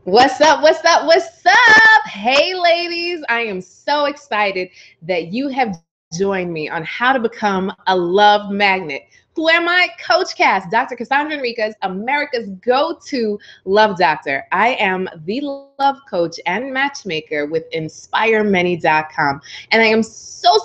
What's up? What's up? What's up? Hey, ladies. I am so excited that you have joined me on how to become a love magnet. Who am I? Coach Cass, Dr. Cassandra Enriquez, America's go-to love doctor. I am the love coach and matchmaker with InspireMany.com. And I am so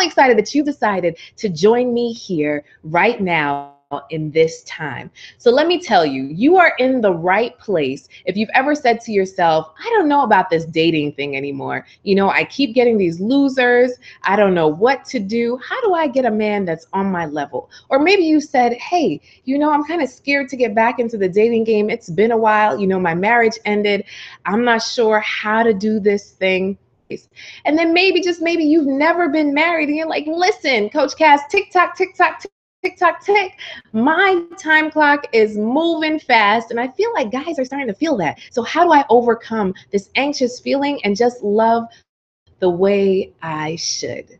excited that you decided to join me here right now in this time. So let me tell you, you are in the right place if you've ever said to yourself, I don't know about this dating thing anymore. I keep getting these losers. I don't know what to do. How do I get a man that's on my level? Or maybe you said, hey, I'm kind of scared to get back into the dating game. It's been a while. My marriage ended. I'm not sure how to do this thing. And then maybe, just maybe, you've never been married and you're like, listen, Coach Cass, tick tock, tick tock, tick tock, tick. My time clock is moving fast, and I feel like guys are starting to feel that. So how do I overcome this anxious feeling and just love the way I should?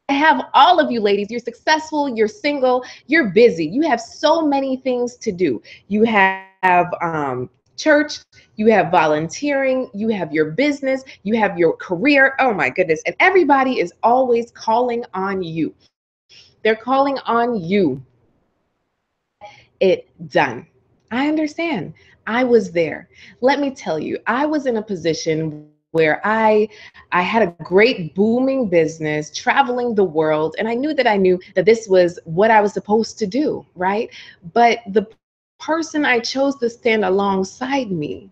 I have all of you ladies. You're successful, you're single, you're busy. You have so many things to do. You have church, you have volunteering, you have your business, you have your career. Oh my goodness. And everybody is always calling on you. They're calling on you. It done. I understand. I was there. Let me tell you, I was in a position where I had a great booming business, traveling the world, and I knew that this was what I was supposed to do, right? But the person I chose to stand alongside me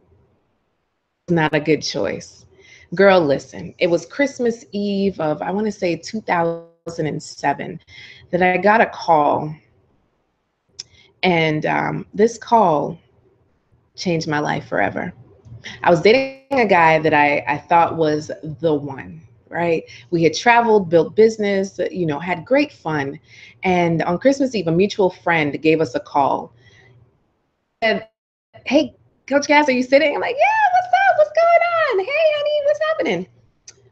was not a good choice. Girl, listen, it was Christmas Eve of, I want to say 2007, that I got a call. And this call changed my life forever. I was dating a guy that I thought was the one, right? We had traveled, built business, had great fun. And on Christmas Eve, a mutual friend gave us a call. And, hey, Coach Cass, are you sitting? I'm like, yeah, what's up? What's going on? Hey, honey, what's happening?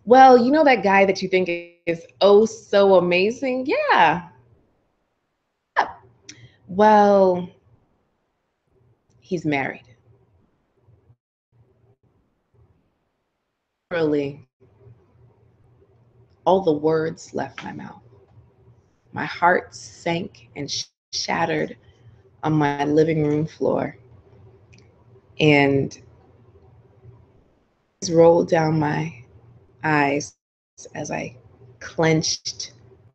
Well, you know that guy that you think is oh so amazing? Yeah. Well, he's married. Literally, all the words left my mouth. My heart sank and shattered on my living room floor. And rolled down my eyes as I clenched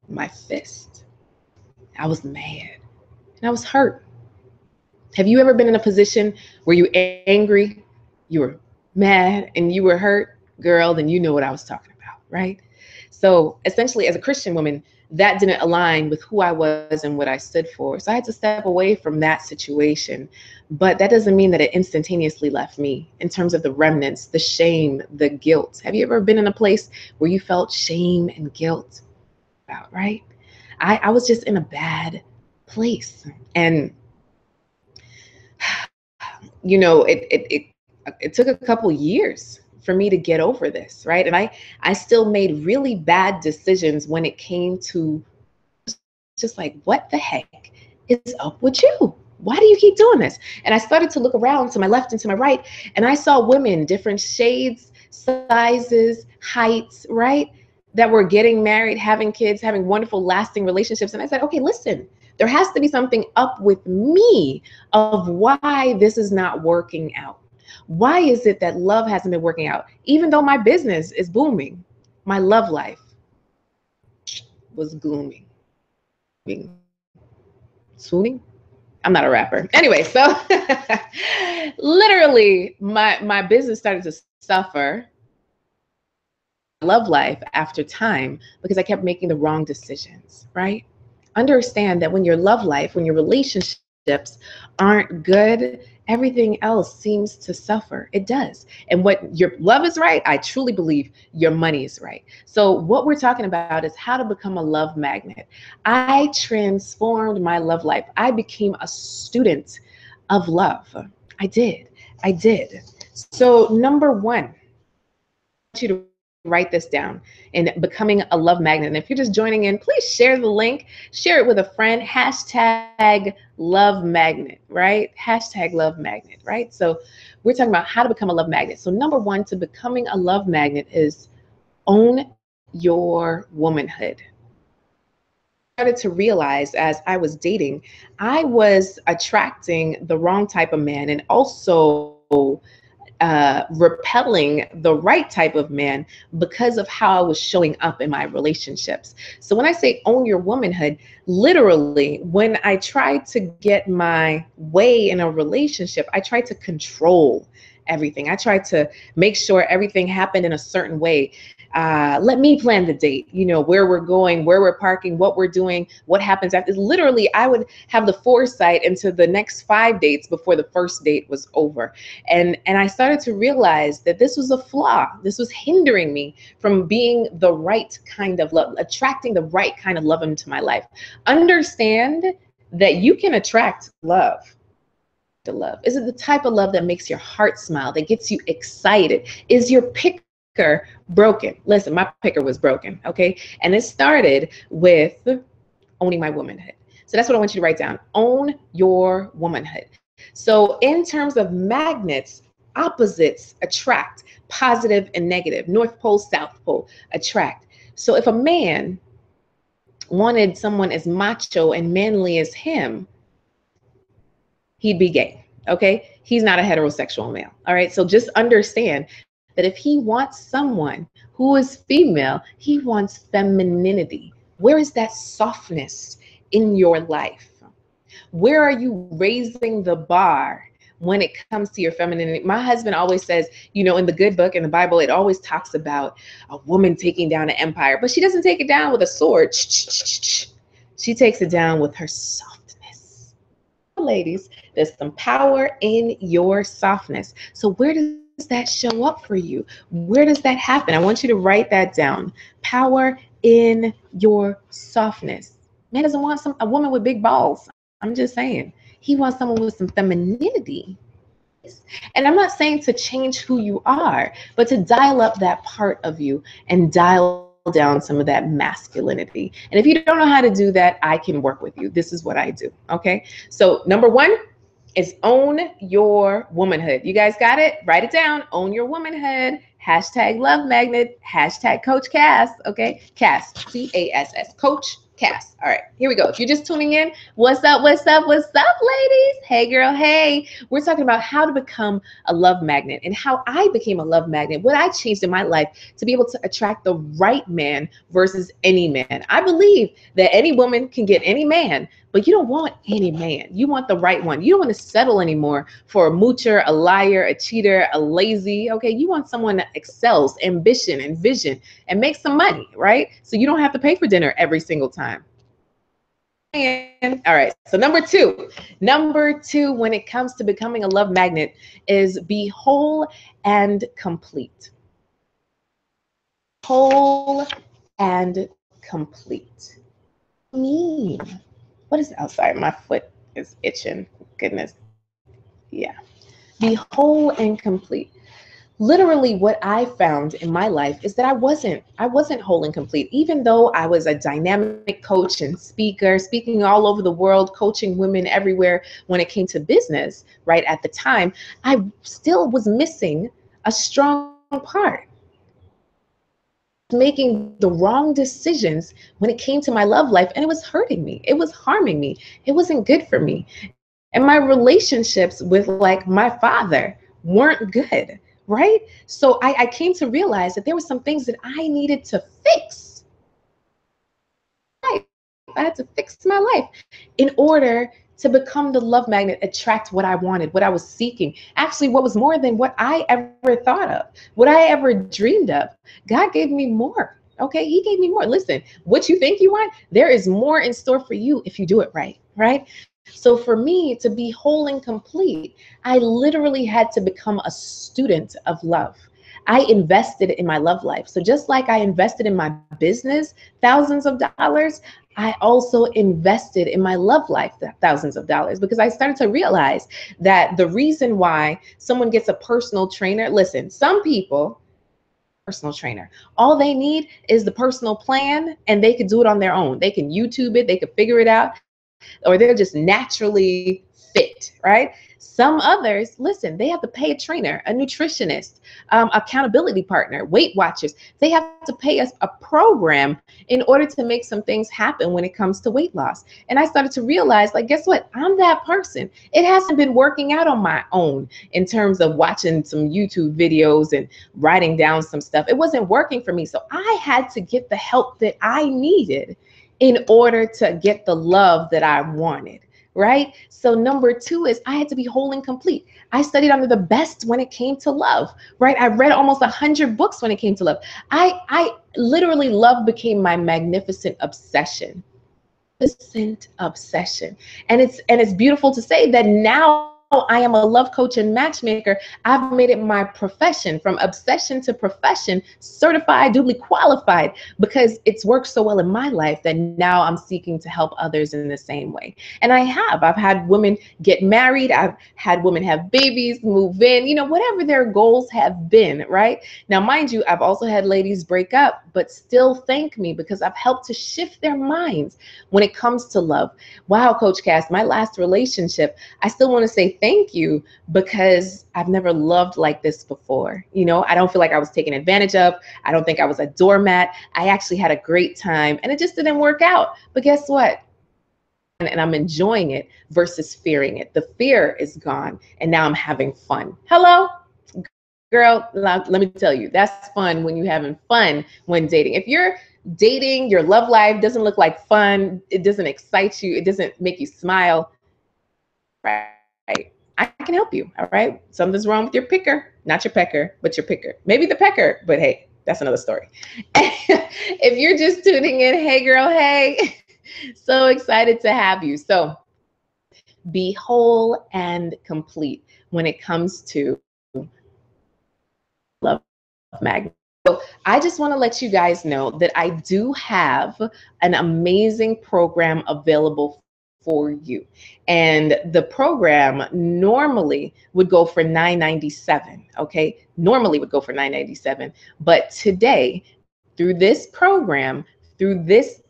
my fist. I was mad and I was hurt. Have you ever been in a position where you were angry, you were mad, and you were hurt? Girl, then you know what I was talking about, right? So essentially, as a Christian woman, that didn't align with who I was and what I stood for. So I had to step away from that situation. But that doesn't mean that it instantaneously left me in terms of the remnants, the shame, the guilt. Have you ever been in a place where you felt shame and guilt about, right? I was just in a bad place. And it took a couple years for me to get over this, right? And I still made really bad decisions when it came to just like, what the heck is up with you? Why do you keep doing this? And I started to look around to my left and to my right, and I saw women, different shades, sizes, heights, right? That were getting married, having kids, having wonderful, lasting relationships. And I said, okay, listen, there has to be something up with me of why this is not working out. Why is it that love hasn't been working out? Even though my business is booming, my love life was glooming. Swooning? I'm not a rapper. Anyway, so literally my business started to suffer, love life after time, because I kept making the wrong decisions, right? Understand that when your love life, when your relationships aren't good, everything else seems to suffer. It does. And what your love is right, I truly believe your money is right. So what we're talking about is how to become a love magnet. I transformed my love life. I became a student of love. I did. So number one, I want you to write this down in becoming a love magnet. And if you're just joining in, please share the link, share it with a friend, hashtag love magnet, right? Hashtag love magnet, right? So we're talking about how to become a love magnet. So number one to becoming a love magnet is own your womanhood. Started to realize as I was dating, I was attracting the wrong type of man and also repelling the right type of man because of how I was showing up in my relationships. So when I say own your womanhood, literally, when I tried to get my way in a relationship, I tried to control everything. I tried to make sure everything happened in a certain way. Let me plan the date, you know, where we're going, where we're parking, what we're doing, what happens after. Literally, I would have the foresight into the next 5 dates before the first date was over. And I started to realize that this was a flaw. This was hindering me from being the right kind of love, attracting the right kind of love into my life. Understand that you can attract love. The love? Is it the type of love that makes your heart smile, that gets you excited? Is your picker broken? Listen, my picker was broken, okay? And it started with owning my womanhood. So that's what I want you to write down. Own your womanhood. So in terms of magnets, opposites attract, positive and negative, North Pole, South Pole attract. So if a man wanted someone as macho and manly as him, he'd be gay, okay? He's not a heterosexual male, all right? So just understand that if he wants someone who is female, he wants femininity. Where is that softness in your life? Where are you raising the bar when it comes to your femininity? My husband always says, you know, in the good book, in the Bible, it always talks about a woman taking down an empire, but she doesn't take it down with a sword. She takes it down with her softness. Ladies, there's some power in your softness. So where does that show up for you? Where does that happen? I want you to write that down. Power in your softness. Man doesn't want a woman with big balls. I'm just saying. He wants someone with some femininity. And I'm not saying to change who you are, but to dial up that part of you and dial down some of that masculinity. And if you don't know how to do that, I can work with you. This is what I do. Okay. So number one is own your womanhood. You guys got it? Write it down. Own your womanhood. Hashtag love magnet. Hashtag Coach Cass. Okay. Cass. C-A-S-S. Coach Cass. All right, here we go. If you're just tuning in, what's up, what's up, what's up, ladies? Hey, girl, hey. We're talking about how to become a love magnet and how I became a love magnet, what I changed in my life to be able to attract the right man versus any man. I believe that any woman can get any man, but you don't want any man. You want the right one. You don't want to settle anymore for a moocher, a liar, a cheater, a lazy, okay? You want someone that excels, ambition and vision and makes some money, right? So you don't have to pay for dinner every single time. All right, so number two, when it comes to becoming a love magnet is be whole and complete. Whole and complete. What is outside? My foot is itching. Goodness. Yeah. Be whole and complete. Literally what I found in my life is that I wasn't whole and complete. Even though I was a dynamic coach and speaker, speaking all over the world, coaching women everywhere when it came to business, right at the time, I still was missing a strong part. Making the wrong decisions when it came to my love life, and it was hurting me. It was harming me. It wasn't good for me. And my relationships with like my father weren't good. Right? So I came to realize that there were some things that I needed to fix. I had to fix my life in order to become the love magnet, attract what I wanted, what I was seeking. Actually, what was more than what I ever thought of, what I ever dreamed of. God gave me more. Okay, he gave me more. Listen, what you think you want, there is more in store for you if you do it right, right? So for me to be whole and complete, I literally had to become a student of love. I invested in my love life. So just like I invested in my business, thousands of dollars, I also invested in my love life, thousands of dollars, because I started to realize that the reason why someone gets a personal trainer, listen, some people personal trainer. All they need is the personal plan, and they can do it on their own. They can YouTube it, they can figure it out, or they're just naturally fit, right? Some others, listen, they have to pay a trainer, a nutritionist, accountability partner, Weight Watchers. They have to pay us a program in order to make some things happen when it comes to weight loss. And I started to realize, like, guess what? I'm that person. It hasn't been working out on my own in terms of watching some YouTube videos and writing down some stuff. It wasn't working for me. So I had to get the help that I needed in order to get the love that I wanted, right? So number two is I had to be whole and complete. I studied under the best when it came to love, right? I read almost 100 books when it came to love. I literally, love became my magnificent obsession. Obsession. And it's beautiful to say that now I am a love coach and matchmaker. I've made it my profession, from obsession to profession, certified, duly qualified, because it's worked so well in my life that now I'm seeking to help others in the same way. And I've had women get married. I've had women have babies, move in, whatever their goals have been, right? Now, mind you, I've also had ladies break up, but still thank me because I've helped to shift their minds when it comes to love. Wow, Coach Cass, my last relationship, I still want to say thank you because I've never loved like this before. I don't feel like I was taken advantage of. I don't think I was a doormat. I actually had a great time and it just didn't work out. But guess what? And I'm enjoying it versus fearing it. The fear is gone and now I'm having fun. Hello? Girl, let me tell you, that's fun when you're having fun when dating. If you're dating, your love life doesn't look like fun, it doesn't excite you, it doesn't make you smile, right? I can help you, all right? Something's wrong with your picker, not your pecker, but your picker. Maybe the pecker, but hey, that's another story. If you're just tuning in, hey girl, hey, so excited to have you. So be whole and complete when it comes to love magnet. So I just want to let you guys know that I do have an amazing program available for you. And the program normally would go for $997, okay? Normally would go for $997, but today, through this program, through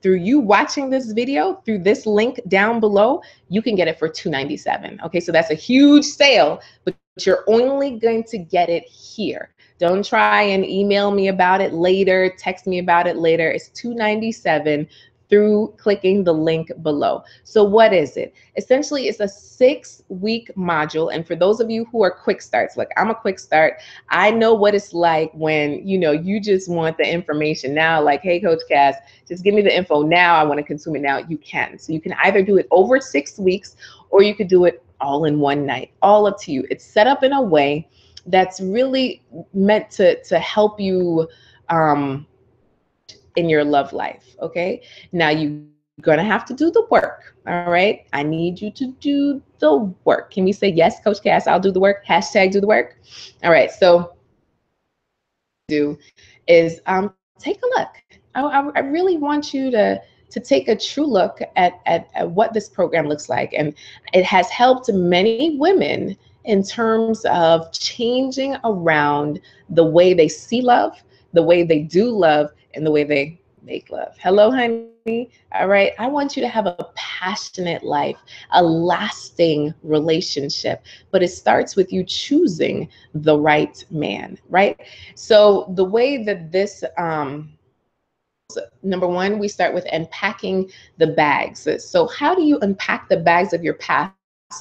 you watching this video, through this link down below, you can get it for $297, okay? So that's a huge sale, but you're only going to get it here. Don't try and email me about it later, text me about it later. It's $297 through clicking the link below. So what is it? Essentially, it's a 6-week module. And for those of you who are quick starts, look, I'm a quick start. I know what it's like when, you just want the information now, like, hey, Coach Cass, just give me the info now. I want to consume it now. You can. So you can either do it over 6 weeks or you could do it all in one night, all up to you. It's set up in a way that's really meant to help you in your love life, okay? Now you're gonna have to do the work, all right? I need you to do the work. Can we say, yes, Coach Cass, I'll do the work, hashtag do the work? All right, so do is take a look. I really want you to take a true look at what this program looks like. And it has helped many women in terms of changing around the way they see love, the way they do love, and the way they make love. Hello, honey. All right. I want you to have a passionate life, a lasting relationship, but it starts with you choosing the right man, right? So the way that this, number one, we start with unpacking the bags. So how do you unpack the bags of your past?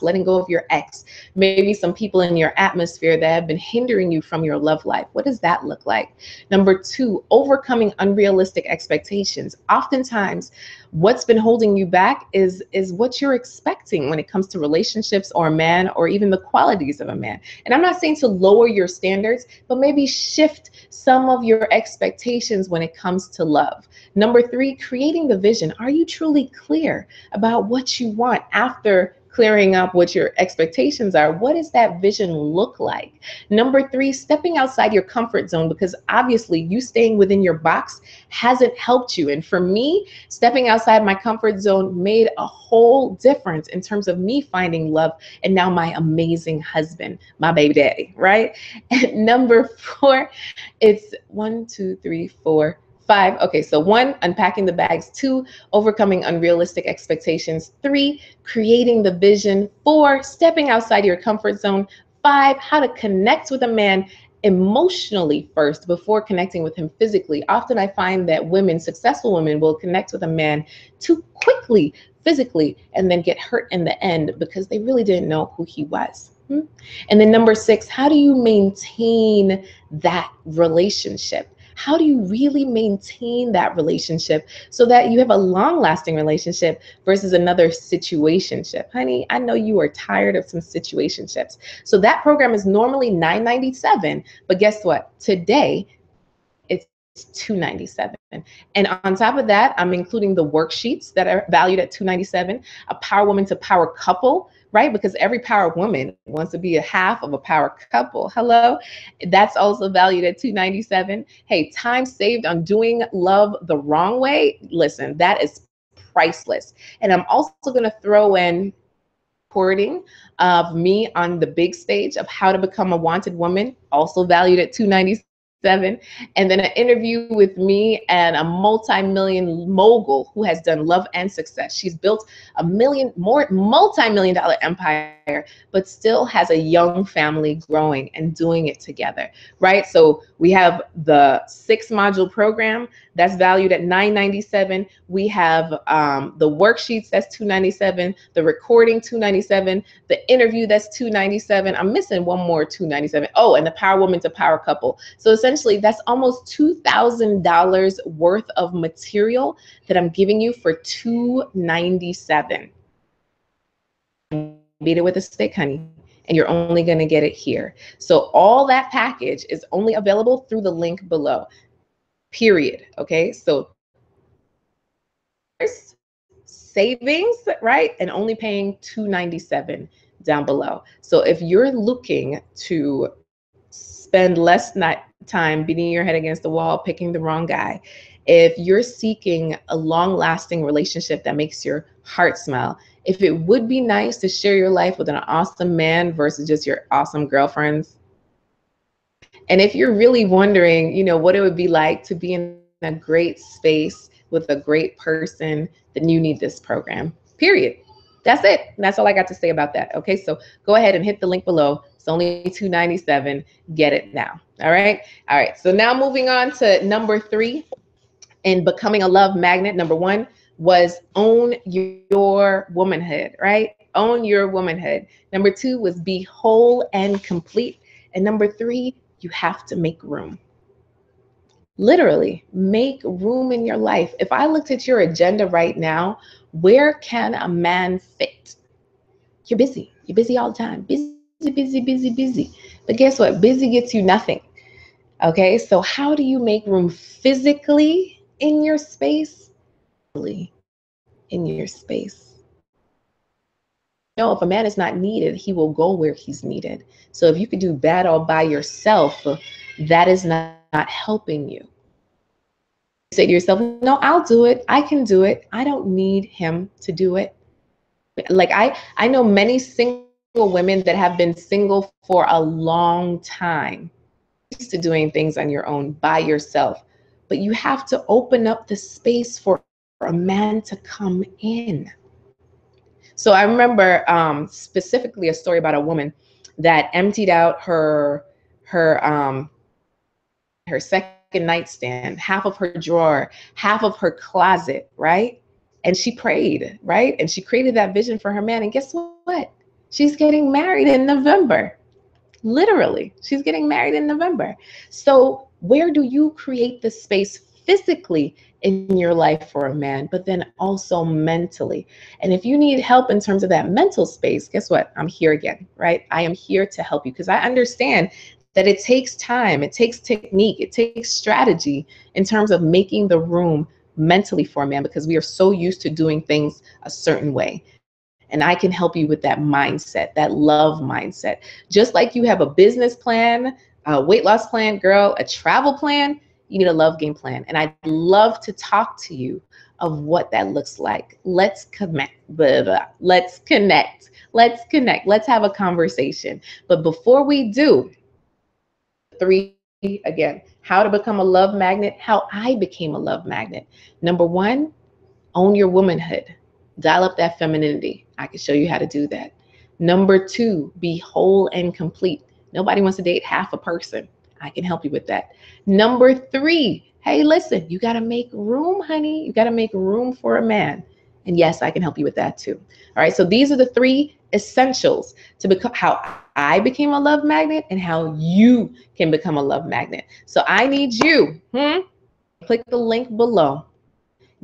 Letting go of your ex, maybe some people in your atmosphere that have been hindering you from your love life. What does that look like? Number two, overcoming unrealistic expectations. Oftentimes, what's been holding you back is what you're expecting when it comes to relationships or a man, or even the qualities of a man. And I'm not saying to lower your standards, but maybe shift some of your expectations when it comes to love. Number three, creating the vision. Are you truly clear about what you want after clearing up what your expectations are. What does that vision look like? Number 3, stepping outside your comfort zone, because obviously you staying within your box hasn't helped you. And for me, stepping outside my comfort zone made a whole difference in terms of me finding love and now my amazing husband, my baby daddy, right? And number 4, it's 1, 2, 3, 4, 5. Okay, so 1, unpacking the bags. 2, overcoming unrealistic expectations. 3, creating the vision. 4, stepping outside your comfort zone. 5, how to connect with a man emotionally first before connecting with him physically. Often I find that women, successful women, will connect with a man too quickly physically and then get hurt in the end because they really didn't know who he was. And then number 6, how do you maintain that relationship? How do you really maintain that relationship so that you have a long-lasting relationship versus another situationship? Honey, I know you are tired of some situationships. So that program is normally $997, but guess what? Today, it's $297. And on top of that, I'm including the worksheets that are valued at $297, a Power Woman to Power Couple, right? Because every power woman wants to be a half of a power couple. Hello? That's also valued at $297. Hey, time saved on doing love the wrong way. Listen, that is priceless. And I'm also going to throw in recording of me on the big stage of how to become a wanted woman, also valued at $297. And then an interview with me and a multi-million mogul who has done love and success. She's built a multi-million-dollar empire, but still has a young family growing and doing it together, right? So we have the 6-module program that's valued at $997. We have the worksheets, that's $297. The recording, $297. The interview, that's $297. I'm missing one more, $297. Oh, and the Power Woman to Power Couple. So essentially, that's almost $2,000 worth of material that I'm giving you for $297. Beat it with a stick, honey, and you're only going to get it here. So all that package is only available through the link below, period. Okay, so savings, right, and only paying $297 down below. So if you're looking to spend less time beating your head against the wall, picking the wrong guy, if you're seeking a long-lasting relationship that makes your heart smile, if it would be nice to share your life with an awesome man versus just your awesome girlfriends, and if you're really wondering, you know, what it would be like to be in a great space with a great person, then you need this program, period. That's it. That's all I got to say about that. Okay, so go ahead and hit the link below. It's only $297. Get it now. All right. All right. So now moving on to number 3 in becoming a love magnet. Number 1 was own your womanhood, right? Own your womanhood. Number 2 was be whole and complete. And number 3, you have to make room. Literally, make room in your life. If I looked at your agenda right now, where can a man fit? You're busy. You're busy all the time. Busy, busy, busy, busy. But guess what? Busy gets you nothing. Okay, so how do you make room physically in your space? In your space. No, if a man is not needed, he will go where he's needed. So if you could do bad all by yourself, that is not helping you. Say to yourself, no, I'll do it. I can do it. I don't need him to do it. Like I know many single women that have been single for a long time, used to doing things on your own by yourself, but you have to open up the space for a man to come in. So I remember specifically a story about a woman that emptied out her second nightstand, half of her drawer, half of her closet, right? And she prayed, right? And she created that vision for her man. And guess what? She's getting married in November. Literally, she's getting married in November. So where do you create the space physically in your life for a man, but then also mentally? And if you need help in terms of that mental space, guess what? I'm here again, right? I am here to help you because I understand that it takes time, it takes technique, it takes strategy in terms of making the room mentally for a man because we are so used to doing things a certain way. And I can help you with that mindset, that love mindset. Just like you have a business plan, a weight loss plan, girl, a travel plan, you need a love game plan. And I'd love to talk to you of what that looks like. Let's connect. Blah, blah. Let's connect. Let's connect. Let's have a conversation. But before we do, three again, how to become a love magnet, how I became a love magnet. Number one, own your womanhood. Dial up that femininity. I can show you how to do that. Number two, be whole and complete. Nobody wants to date half a person. I can help you with that. Number three, hey, listen, you got to make room, honey. You got to make room for a man. And yes, I can help you with that too. All right. So these are the three essentials to become how I became a love magnet and how you can become a love magnet. So I need you. Click the link below.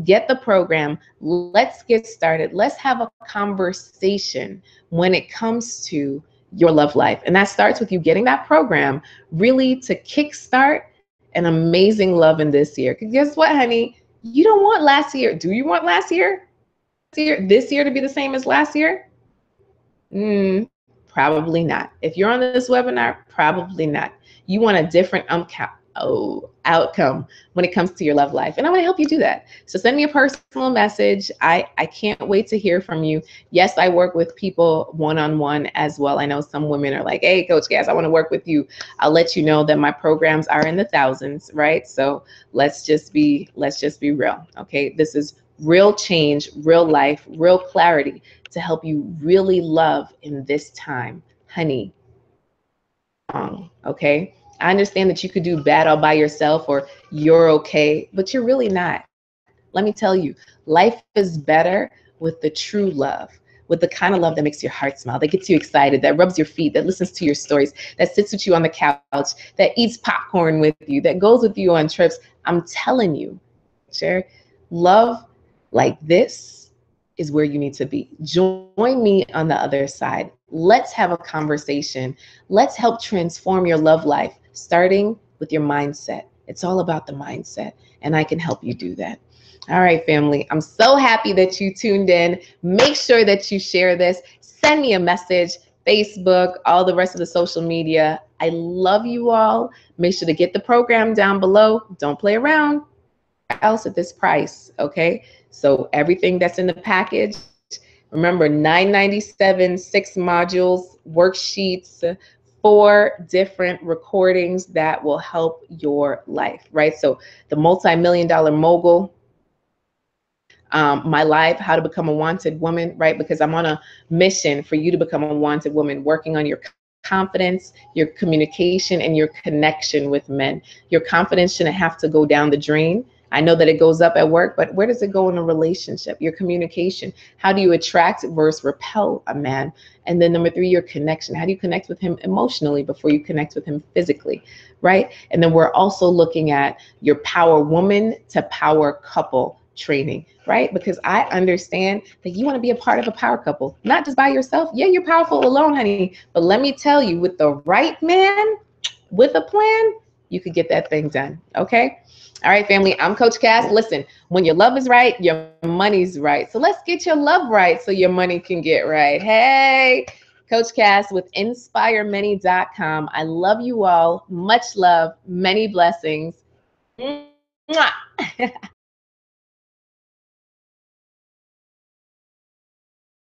Get the program. Let's get started. Let's have a conversation when it comes to your love life. And that starts with you getting that program really to kickstart an amazing love in this year. Because guess what, honey? You don't want last year. Do you want last year? This year to be the same as last year? Probably not. If you're on this webinar, probably not. You want a different outcome when it comes to your love life. And I want to help you do that. So send me a personal message. I can't wait to hear from you. Yes, I work with people one-on-one as well. I know some women are like, hey, Coach Cass, I want to work with you. I'll let you know that my programs are in the thousands, right? So let's just be real. Okay. This is real change, real life, real clarity to help you really love in this time, honey. Okay. I understand that you could do bad all by yourself or you're okay, but you're really not. Let me tell you, life is better with the true love, with the kind of love that makes your heart smile, that gets you excited, that rubs your feet, that listens to your stories, that sits with you on the couch, that eats popcorn with you, that goes with you on trips. I'm telling you, share love like this is where you need to be. Join me on the other side. Let's have a conversation. Let's help transform your love life, starting with your mindset. It's all about the mindset, and I can help you do that. All right, family, I'm so happy that you tuned in. Make sure that you share this. Send me a message, Facebook, all the rest of the social media. I love you all. Make sure to get the program down below. Don't play around else at this price, okay? So everything that's in the package, remember, $9.97, 6 modules, worksheets, 4 different recordings that will help your life, right? So the multi-million-dollar mogul, my life, how to become a wanted woman, right? Because I'm on a mission for you to become a wanted woman, working on your confidence, your communication, and your connection with men. Your confidence shouldn't have to go down the drain. I know that it goes up at work, but where does it go in a relationship? Your communication. How do you attract versus repel a man? And then number 3, your connection. How do you connect with him emotionally before you connect with him physically, right? And then we're also looking at your power woman to power couple training, right? Because I understand that you want to be a part of a power couple, not just by yourself. Yeah, you're powerful alone, honey. But let me tell you, with the right man, with a plan, you could get that thing done. Okay. All right, family, I'm Coach Cass. Listen, when your love is right, your money's right. So let's get your love right so your money can get right. Hey, Coach Cass with InspireMany.com. I love you all. Much love, many blessings. Mwah.